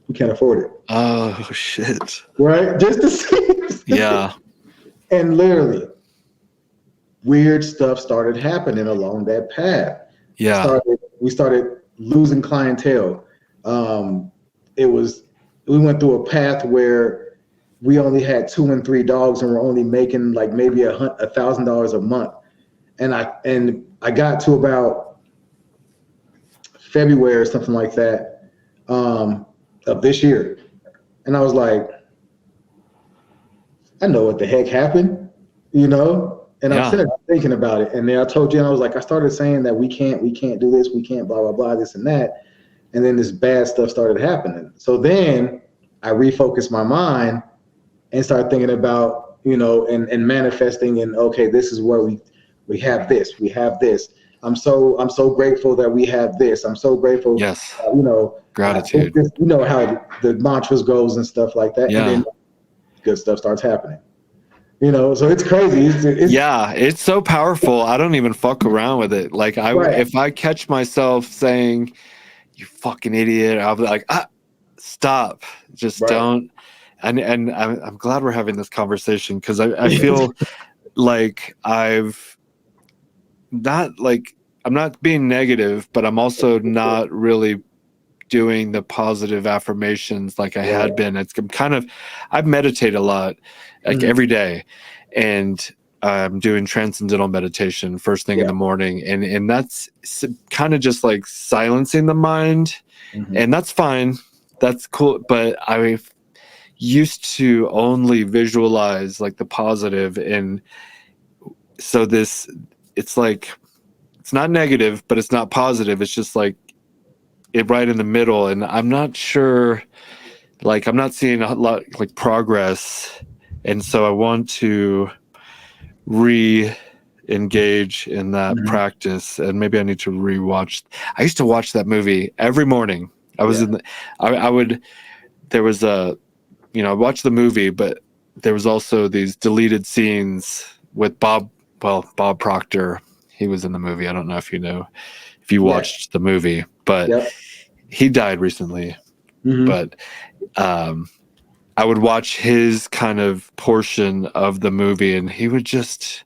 we can't afford it. Oh shit! Right, just to see. Yeah. And literally, weird stuff started happening along that path. Yeah. We started losing clientele. We went through a path where we only had 2 and 3 dogs, and we're only making like maybe $1,000 a month. And I got to about February or something like that of this year, and I was like, I know what the heck happened, And I'm sitting there thinking about it. And then I told Jen, I was like, I started saying that we can't do this, we can't blah, blah, blah, this and that. And then this bad stuff started happening. So then I refocused my mind and started thinking about, and manifesting, and okay, this is where we have this, we have this. I'm so grateful that we have this. I'm so grateful. Yes. Gratitude. How the mantras goes and stuff like that. Yeah. And then good stuff starts happening. So it's crazy. It's so powerful. I don't even fuck around with it. Like if I catch myself saying, "You fucking idiot," I'll be like, stop, just don't. And I'm glad we're having this conversation, because I feel like I'm not being negative, but I'm also not really doing the positive affirmations like I had been. I meditate a lot, like every day, and I'm doing transcendental meditation first thing in the morning, and that's kind of just like silencing the mind, and that's fine, that's cool. But I used to only visualize like the positive, and so it's like, it's not negative, but it's not positive. It's just like it right in the middle, and I'm not sure, like I'm not seeing a lot like progress, and so I want to re-engage in that practice, and maybe I need to rewatch. I used to watch that movie every morning. I was I watched the movie, but there was also these deleted scenes with Bob Proctor. He was in the movie. I don't know if you watched the movie, but he died recently. But I would watch his kind of portion of the movie, and he would just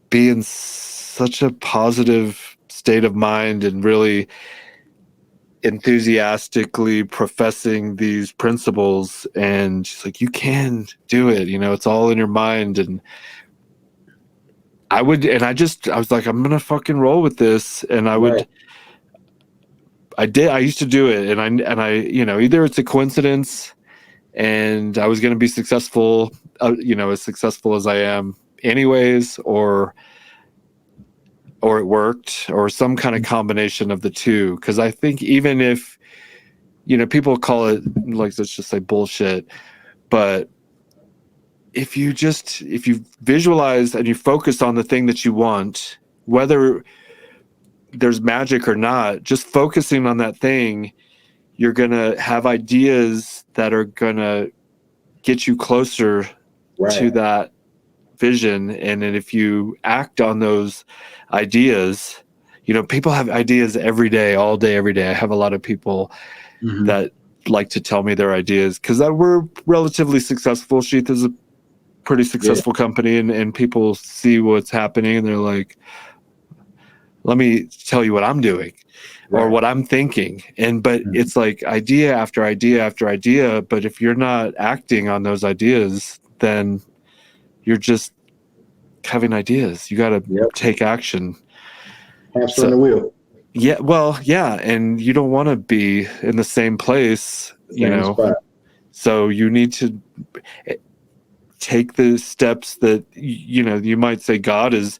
be in such a positive state of mind and really enthusiastically professing these principles, and she's like, you can do it, it's all in your mind. And I was like, I'm gonna fucking roll with this. And I used to do it, and I either it's a coincidence and I was going to be successful, as successful as I am anyways, or it worked, or some kind of combination of the two. Because I think even if, people call it, like, let's just say bullshit, but if you visualize and you focus on the thing that you want, whether there's magic or not, just focusing on that thing, you're going to have ideas that are going to get you closer to that vision. And then if you act on those ideas, people have ideas every day, all day, every day. I have a lot of people Mhm. that like to tell me their ideas because we're relatively successful. Sheath is a pretty successful company, and people see what's happening and they're like, let me tell you what I'm doing or what I'm thinking. But it's like idea after idea after idea. But if you're not acting on those ideas, then you're just having ideas. You got to take action. Hamster on the wheel. Yeah, well, yeah, and you don't want to be in the same place, Same spot. So you need to take the steps that you might say God is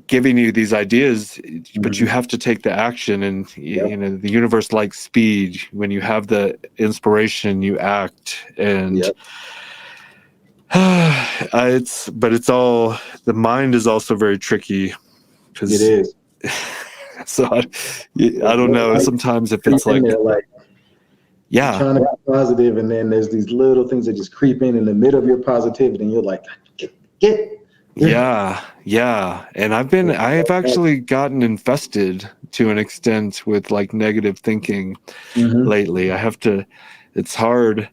giving you these ideas, but you have to take the action. And the universe likes speed. When you have the inspiration, you act. And it's all, the mind is also very tricky because it is. So I don't know. Sometimes if it's like, you're trying to be positive, and then there's these little things that just creep in the middle of your positivity, and you're like, get. Yeah. And I've actually gotten infested to an extent with like negative thinking lately. It's hard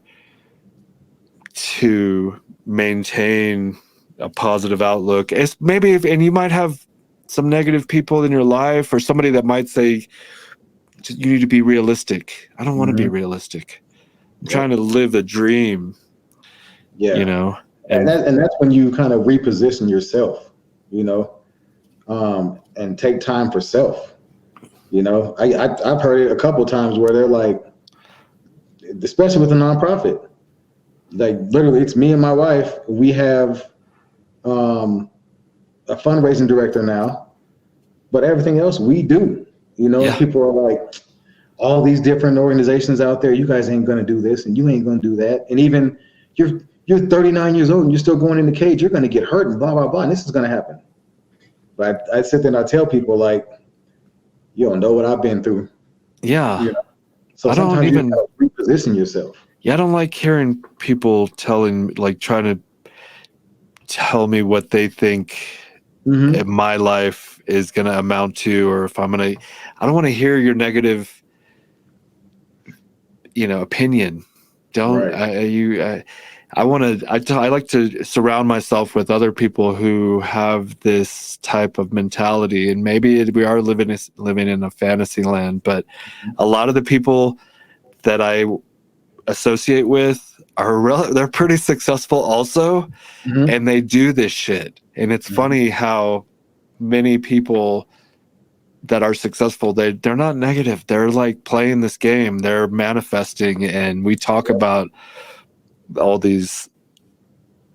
to maintain a positive outlook. It's and you might have some negative people in your life, or somebody that might say, you need to be realistic. I don't want to be realistic. I'm trying to live a dream. And that's when you kind of reposition yourself, and take time for self. I've heard it a couple of times where they're like, especially with a nonprofit, like literally it's me and my wife. We have a fundraising director now, but everything else we do, people are like, all these different organizations out there, you guys ain't going to do this and you ain't going to do that. And even you're 39 years old and you're still going in the cage, you're going to get hurt and blah, blah, blah. And this is going to happen. But I sit there and I tell people, like, you don't know what I've been through. Yeah. So sometimes you gotta reposition yourself. Yeah. I don't like hearing people trying to tell me what they think my life is going to amount to, or if I don't want to hear your negative, opinion. I like to surround myself with other people who have this type of mentality, and maybe we are living in a fantasy land, but a lot of the people that I associate with they're pretty successful also, and they do this shit. And it's funny how many people that are successful, they're not negative. They're like playing this game. They're manifesting, and we talk about all these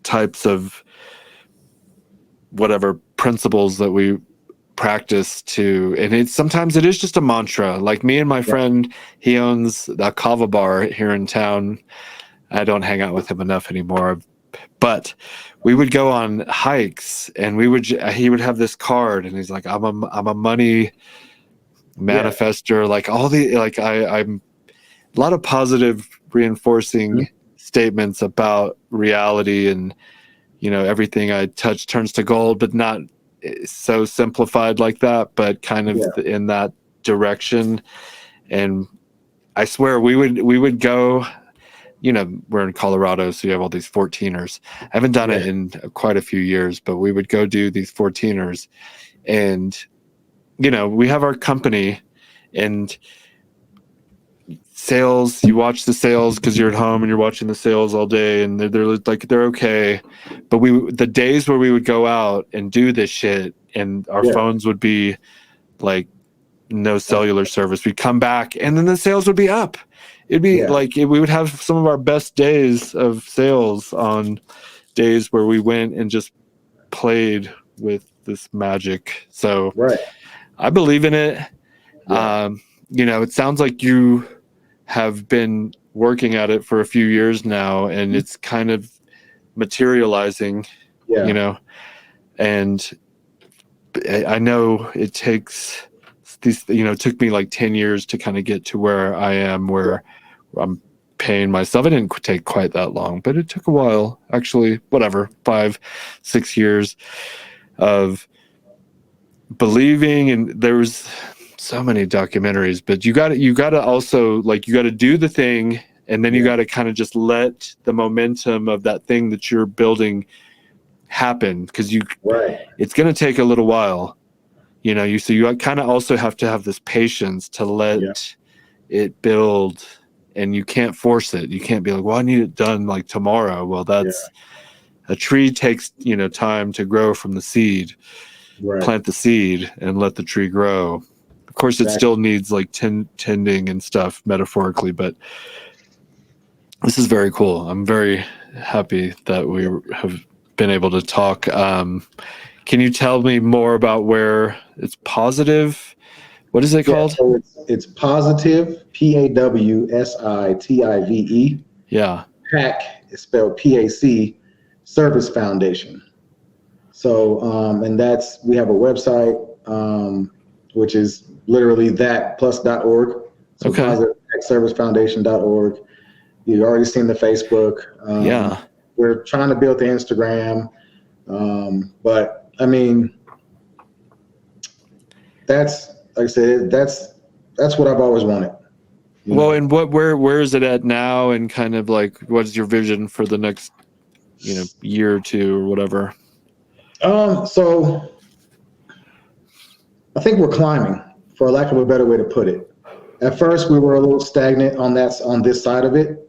types of whatever principles that we practice and sometimes it is just a mantra. Like me and my friend, he owns a kava bar here in town. I don't hang out with him enough anymore, but we would go on hikes, and he would have this card, and he's like, I'm a money manifester. Like I'm a lot of positive reinforcing statements about reality, and everything I touch turns to gold, but not so simplified like that, but kind of in that direction. And I swear we would go, we're in Colorado, so you have all these 14ers. I haven't done it in quite a few years, but we would go do these 14ers, and we have our company, and sales, you watch the sales because you're at home and you're watching the sales all day, and they're okay. But the days where we would go out and do this shit, and our phones would be like no cellular service, we'd come back and then the sales would be up. It'd be we would have some of our best days of sales on days where we went and just played with this magic. So I believe in it. It sounds like you have been working at it for a few years now, and it's kind of materializing, and I know it takes it took me like 10 years to kind of get to where I am, where I'm paying myself. It didn't take quite that long, but it took a while, actually, 5-6 years of believing, and there's so many documentaries, but you got to also, like, you got to do the thing, and then you got to kind of just let the momentum of that thing that you're building happen, because it's going to take a little while, so you kind of also have to have this patience to let it build, and you can't force it. You can't be like, well, I need it done like tomorrow. Well, that's a tree takes, time to grow from the seed. Plant the seed and let the tree grow. Of course, it still needs like tending and stuff metaphorically, but this is very cool. I'm very happy that we have been able to talk. Can you tell me more about where it's positive? What is it called? So it's Positive, PAWSITIVE. Yeah. PAC is spelled PAC, Service Foundation. So, and we have a website, which is literally that plus.org. So positiveservicefoundation.org. You've already seen the Facebook. We're trying to build the Instagram. But I mean, that's, like I said, that's what I've always wanted. Well, and where is it at now? And kind of like, what's your vision for the next, year or two or whatever? So I think we're climbing, for lack of a better way to put it. At first, we were a little stagnant on this side of it.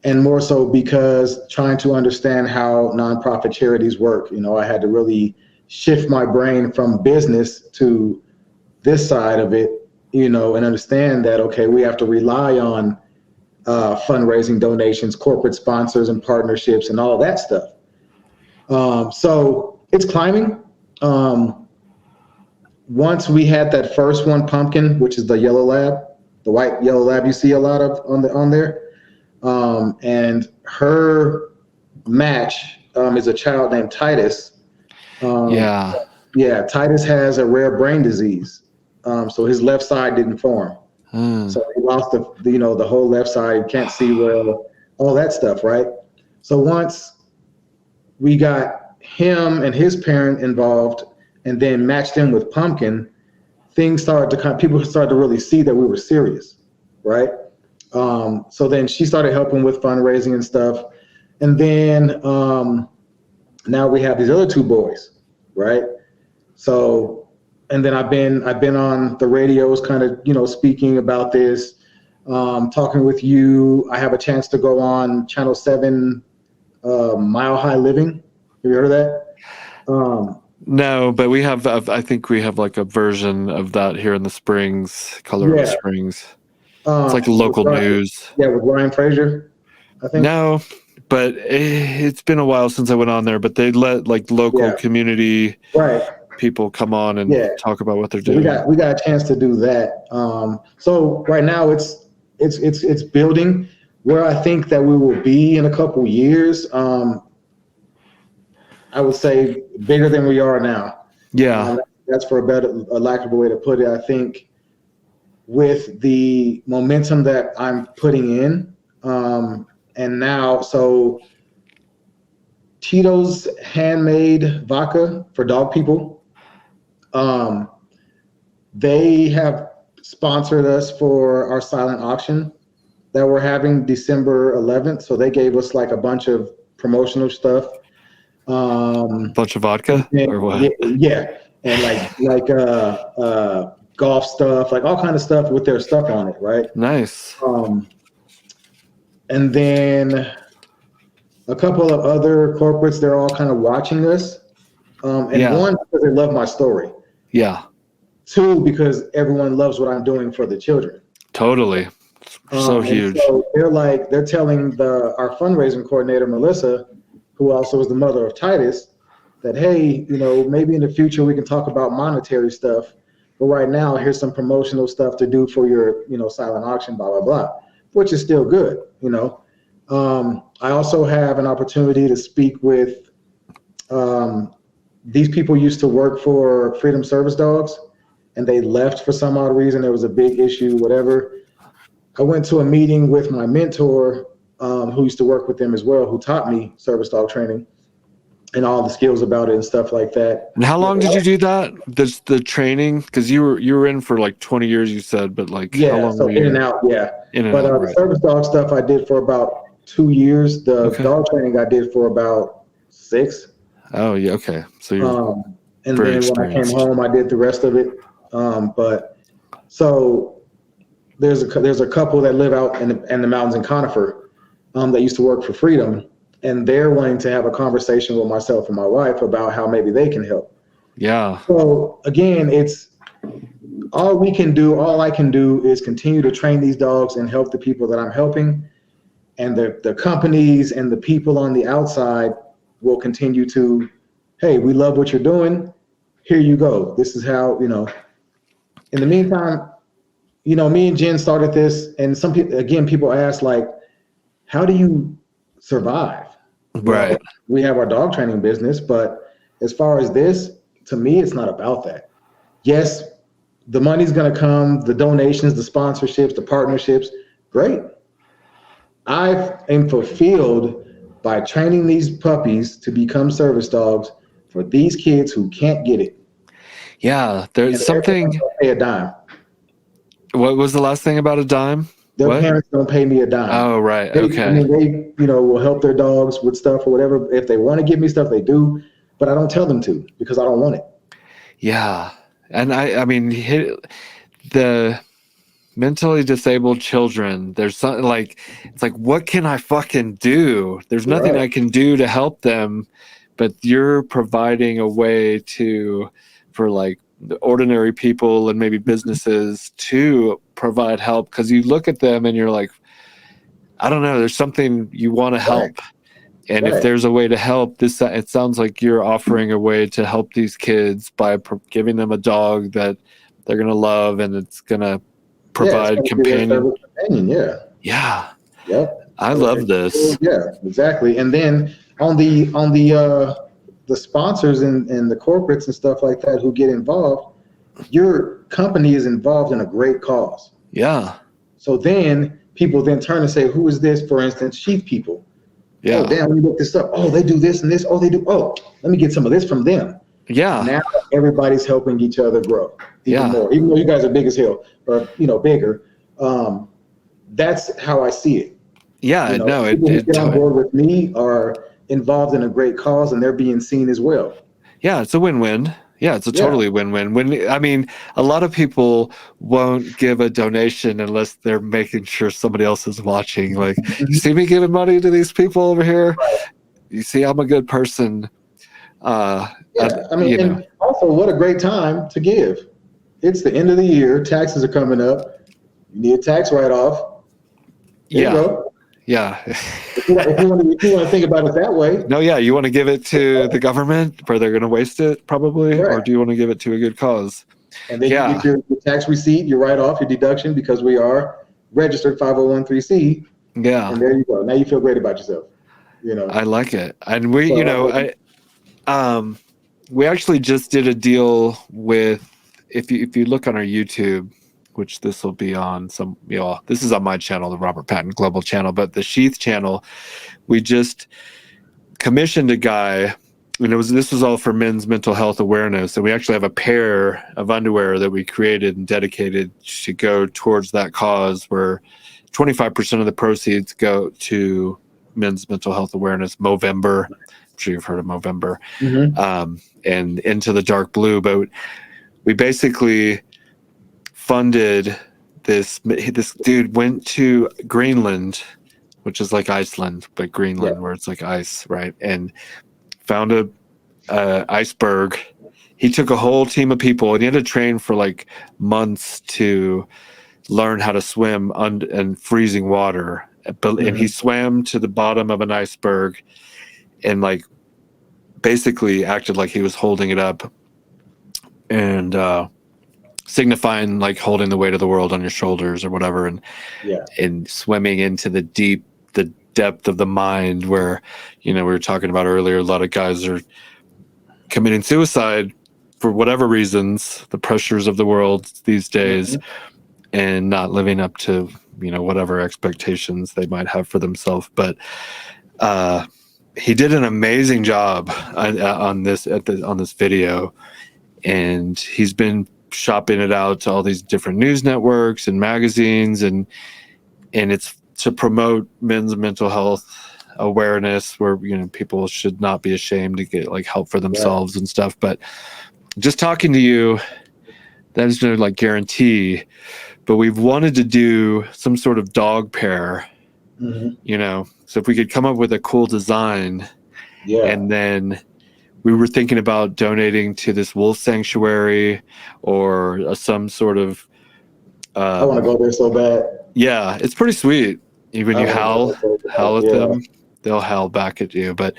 And more so because trying to understand how nonprofit charities work, I had to really shift my brain from business to this side of it, and understand that, okay, we have to rely on fundraising, donations, corporate sponsors and partnerships and all that stuff. So it's climbing. Once we had that first one, Pumpkin, which is the yellow lab, the white yellow lab you see a lot of on there. And her match is a child named Titus. Titus has a rare brain disease. So his left side didn't form. So he lost the whole left side. You can't see well, all that stuff, right? So once we got him and his parent involved and then matched him with Pumpkin, things started to people started to really see that we were serious, right? So then she started helping with fundraising and stuff. And then now we have these other two boys, right? So, and then I've been on the radios kind of, speaking about this, talking with you. I have a chance to go on Channel 7, Mile High Living. Have you heard of that? No, but we have, I think we have like a version of that here in the Springs, Colorado Springs. It's like local news. Yeah, with Ryan Frazier, I think. No, but it's been a while since I went on there, but they let like local community people come on and talk about what they're doing. We got a chance to do that. So right now it's building. Where I think that we will be in a couple years, I would say bigger than we are now. Yeah. That's for a lack of a way to put it. I think with the momentum that I'm putting in, and now, so Tito's handmade vodka for dog people. They have sponsored us for our silent auction that we're having December 11th. So they gave us like a bunch of promotional stuff. Bunch of vodka or what? Yeah. And like golf stuff, like all kind of stuff with their stuff on it. Right. Nice. And then a couple of other corporates, they're all kind of watching us. And one, because they love my story. Yeah. Two, because everyone loves what I'm doing for the children. Totally. So huge. So they're telling our fundraising coordinator, Melissa, who also is the mother of Titus, that, hey, maybe in the future we can talk about monetary stuff. But right now, here's some promotional stuff to do for your, silent auction, blah, blah, blah, which is still good, I also have an opportunity to speak with these people used to work for Freedom Service Dogs, and they left for some odd reason. There was a big issue, whatever. I went to a meeting with my mentor, who used to work with them as well, who taught me service dog training. and all the skills about it and stuff like that. And how long did you do that? The training? Because you were in for like 20 years, you said, but like how long So were you? in and out, yeah. In and But out, the right. service dog stuff I did for about 2 years. The Okay. dog training I did for about 6. Oh yeah, okay. So you're And very then when I came experienced. home, I did the rest of it. But so there's a couple that live out in the mountains in Conifer that used to work for Freedom, and they're wanting to have a conversation with myself and my wife about how maybe they can help. Yeah. So again, it's all we can do. All I can do is continue to train these dogs and help the people that I'm helping, and the companies and the people on the outside will continue to, hey, we love what you're doing. Here you go. This is how, in the meantime, me and Jen started this, and some people, again, people ask, like, how do you survive? Right. Well, we have our dog training business, but as far as this, to me, it's not about that. Yes, the money's going to come, the donations, the sponsorships, the partnerships, great. I am fulfilled by training these puppies to become service dogs for these kids who can't get it. Yeah, there's And something. don't pay a dime. What was the last thing about a dime? Their What? parents don't pay me a dime. Oh, right. They, Okay. I mean, they, will help their dogs with stuff or whatever. If they want to give me stuff, they do. But I don't tell them to because I don't want it. Yeah, and I mean, the mentally disabled children. There's something like it's like, what can I fucking do? There's nothing Right. I can do to help them, but you're providing a way for like the ordinary people and maybe businesses to provide help, because you look at them and you're like, I don't know, there's something you want to help. And if there's a way to help, it sounds like you're offering a way to help these kids by giving them a dog that they're going to love, and it's going to provide companion. Yeah. Yeah. Yep. I love this. Yeah, exactly. And then on the sponsors and the corporates and stuff like that who get involved, your company is involved in a great cause. Yeah. So then people then turn and say, who is this? For instance, SHEATH people. Yeah. Oh, damn, we look this up. Oh, they do this and this. Oh, they do. Oh, let me get some of this from them. Yeah. Now everybody's helping each other grow even more. Even though you guys are big as hell, or bigger. That's how I see it. Yeah. No, people who get on board with me are involved in a great cause, and they're being seen as well. Yeah, it's a win-win. Yeah, it's a totally win-win. I mean, a lot of people won't give a donation unless they're making sure somebody else is watching. Like, you see me giving money to these people over here? You see I'm a good person. I mean, and also, what a great time to give. It's the end of the year. Taxes are coming up. You need a tax write-off. There you go. Yeah. If you want to think about it that way. No, yeah. You want to give it to the government where they're going to waste it, probably, or do you want to give it to a good cause? And then you get your tax receipt, your write-off, your deduction, because we are registered 501(c)(3). Yeah. And there you go. Now you feel great about yourself. I like it, and we, we actually just did a deal with. If you look on our YouTube, which this will be on this is on my channel, the Robert Patton Global channel, but the SHEATH channel, we just commissioned a guy, and this was all for men's mental health awareness. And we actually have a pair of underwear that we created and dedicated to go towards that cause, where 25% of the proceeds go to men's mental health awareness. Movember, I'm sure you've heard of Movember, and Into the Dark Blue. But we basically funded this dude went to Greenland, which is like Iceland, but Greenland, where it's like ice, right? And found a iceberg. He took a whole team of people, and he had to train for like months to learn how to swim in freezing water. And he swam to the bottom of an iceberg and like basically acted like he was holding it up and signifying like holding the weight of the world on your shoulders or whatever, and swimming into the depth of the mind, where we were talking about earlier, a lot of guys are committing suicide for whatever reasons, the pressures of the world these days, and not living up to whatever expectations they might have for themselves. But he did an amazing job on this video, and he's been shopping it out to all these different news networks and magazines, and it's to promote men's mental health awareness, where people should not be ashamed to get like help for themselves and stuff. But just talking to you, there's no like guarantee, but we've wanted to do some sort of dog pair, so if we could come up with a cool design, and then we were thinking about donating to this wolf sanctuary or some sort of I want to go there so bad. Yeah, it's pretty sweet. Even you howl at them, they'll howl back at you. But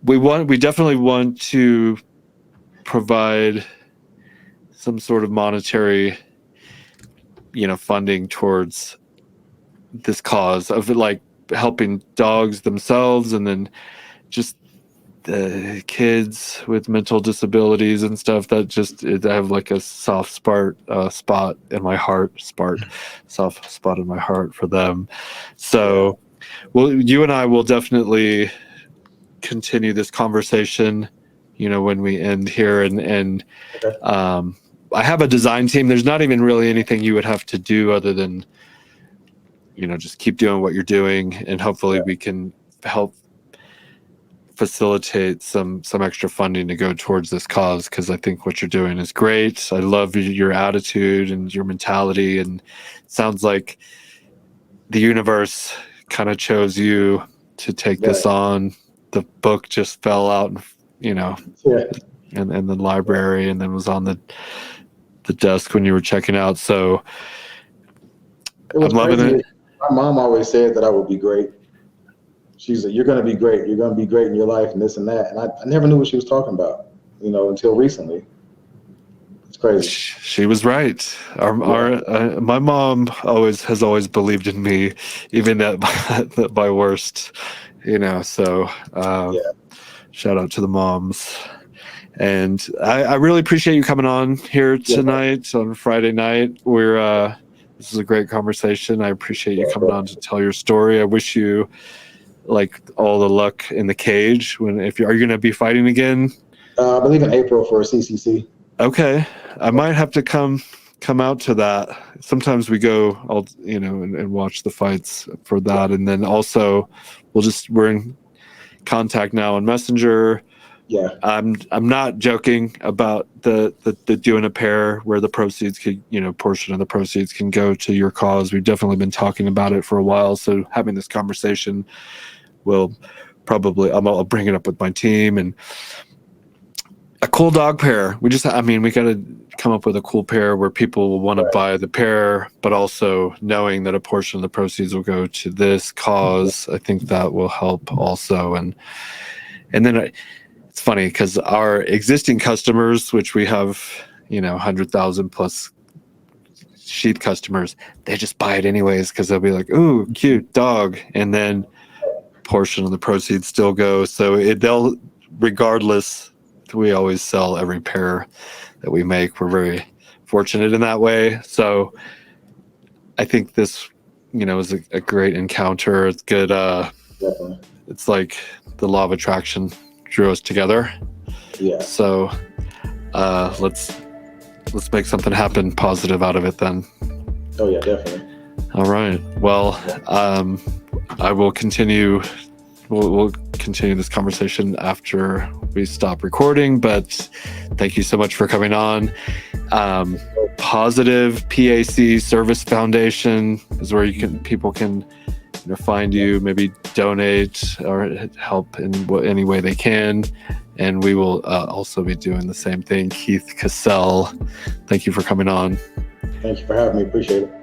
we definitely want to provide some sort of monetary, funding towards this cause of like helping dogs themselves, and then just the kids with mental disabilities and stuff. That just, I have like a soft spot in my heart for them. So you and I will definitely continue this conversation, when we end here, and I have a design team. There's not even really anything you would have to do other than just keep doing what you're doing, and hopefully we can help facilitate some extra funding to go towards this cause, because I think what you're doing is great. I love your attitude and your mentality, and it sounds like the universe kind of chose you to take this on. The book just fell out, in the library, and then was on the desk when you were checking out. So I'm loving it. My mom always said that I would be great. She said, "You're going to be great. You're going to be great in your life," and this and that. And I never knew what she was talking about, until recently. It's crazy. She was right. My mom has always believed in me, even at my worst. So shout out to the moms. And I really appreciate you coming on here tonight on Friday night. This is a great conversation. I appreciate you coming on to tell your story. I wish you like all the luck in the cage. Are you going to be fighting again? I believe in April for a CCC. Okay, I might have to come out to that. Sometimes we go, and watch the fights for that, and then also we're in contact now on Messenger. Yeah, I'm not joking about the doing a pair where the proceeds could, portion of the proceeds can go to your cause. We've definitely been talking about it for a while. So having this conversation will probably, I'll bring it up with my team, and a cool dog pair. We got to come up with a cool pair where people will want to buy the pair, but also knowing that a portion of the proceeds will go to this cause. I think that will help also. And then it's funny because our existing customers, which we have, 100,000 plus SHEATH customers, they just buy it anyways because they'll be like, "Ooh, cute dog," and then portion of the proceeds still go. So they'll, regardless, we always sell every pair that we make. We're very fortunate in that way. So I think this, is a great encounter. It's good. It's like the law of attraction drew us together. Yeah. So let's make something happen positive out of it then. Oh yeah, definitely. All right. Well, I will continue. We'll continue this conversation after we stop recording, but thank you so much for coming on. Positive PAC Service Foundation is where people can find you, maybe donate or help in any way they can. And we will also be doing the same thing. Keith Cassell, thank you for coming on. Thank you for having me. Appreciate it.